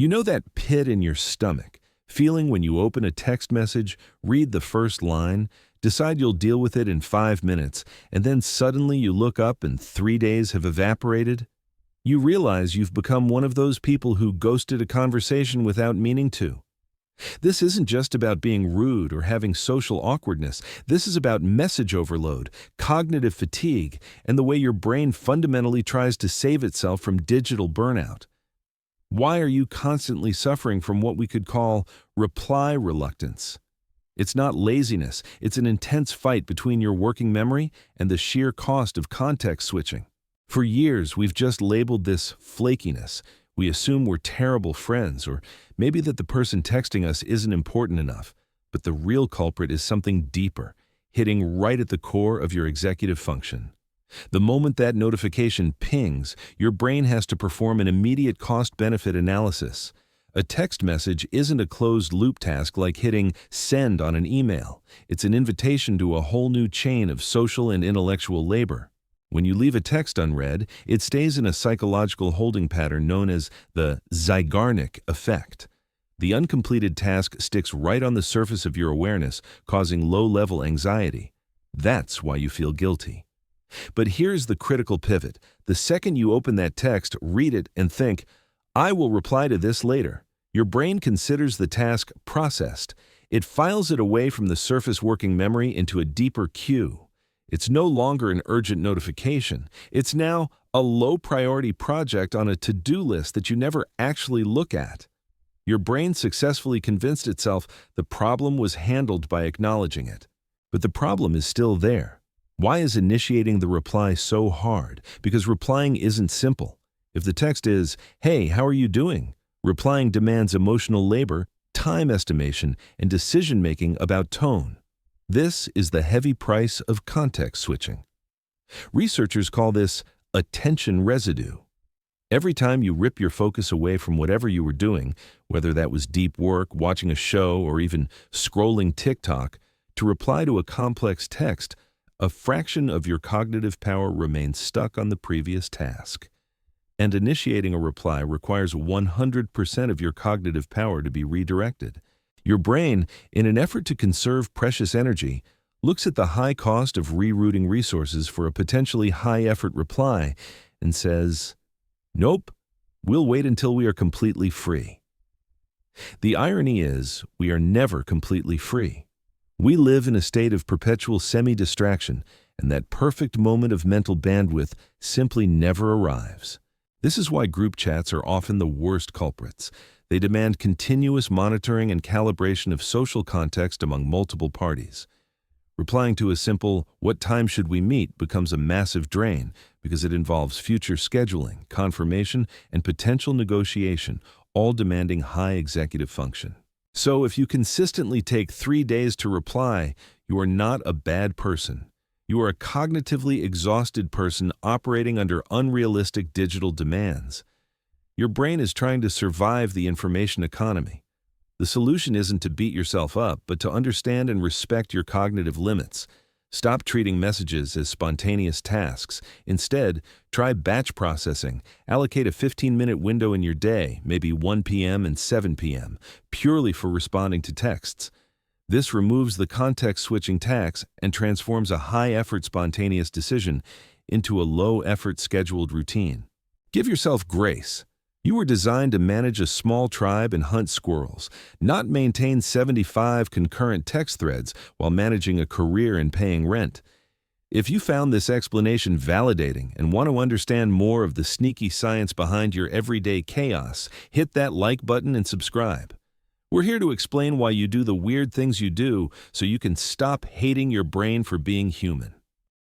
You know that pit in your stomach, feeling when you open a text message, read the first line, decide you'll deal with it in 5 minutes, and then suddenly you look up and 3 days have evaporated? You realize you've become one of those people who ghosted a conversation without meaning to. This isn't just about being rude or having social awkwardness. This is about message overload, cognitive fatigue, and the way your brain fundamentally tries to save itself from digital burnout. Why are you constantly suffering from what we could call reply reluctance? It's not laziness, it's an intense fight between your working memory and the sheer cost of context switching. For years, we've just labeled this flakiness. We assume we're terrible friends, or maybe that the person texting us isn't important enough. But the real culprit is something deeper, hitting right at the core of your executive function. The moment that notification pings, your brain has to perform an immediate cost-benefit analysis. A text message isn't a closed-loop task like hitting send on an email. It's an invitation to a whole new chain of social and intellectual labor. When you leave a text unread, it stays in a psychological holding pattern known as the Zeigarnik effect. The uncompleted task sticks right on the surface of your awareness, causing low-level anxiety. That's why you feel guilty. But here's the critical pivot. The second you open that text, read it, and think, I will reply to this later, your brain considers the task processed. It files it away from the surface working memory into a deeper queue. It's no longer an urgent notification. It's now a low-priority project on a to-do list that you never actually look at. Your brain successfully convinced itself the problem was handled by acknowledging it. But the problem is still there. Why is initiating the reply so hard? Because replying isn't simple. If the text is, hey, how are you doing? Replying demands emotional labor, time estimation, and decision-making about tone. This is the heavy price of context switching. Researchers call this attention residue. Every time you rip your focus away from whatever you were doing, whether that was deep work, watching a show, or even scrolling TikTok, to reply to a complex text, a fraction of your cognitive power remains stuck on the previous task. And initiating a reply requires 100% of your cognitive power to be redirected. Your brain, in an effort to conserve precious energy, looks at the high cost of rerouting resources for a potentially high-effort reply and says, nope, we'll wait until we are completely free. The irony is, we are never completely free. We live in a state of perpetual semi-distraction, and that perfect moment of mental bandwidth simply never arrives. This is why group chats are often the worst culprits. They demand continuous monitoring and calibration of social context among multiple parties. Replying to a simple, "What time should we meet?" becomes a massive drain because it involves future scheduling, confirmation, and potential negotiation, all demanding high executive function. So if you consistently take 3 days to reply, you are not a bad person. You are a cognitively exhausted person operating under unrealistic digital demands. Your brain is trying to survive the information economy. The solution isn't to beat yourself up, but to understand and respect your cognitive limits. Stop treating messages as spontaneous tasks. Instead, try batch processing. Allocate a 15-minute window in your day, maybe 1 p.m. and 7 p.m., purely for responding to texts. This removes the context-switching tax and transforms a high-effort spontaneous decision into a low-effort scheduled routine. Give yourself grace. You were designed to manage a small tribe and hunt squirrels, not maintain 75 concurrent text threads while managing a career and paying rent. If you found this explanation validating and want to understand more of the sneaky science behind your everyday chaos, hit that like button and subscribe. We're here to explain why you do the weird things you do so you can stop hating your brain for being human.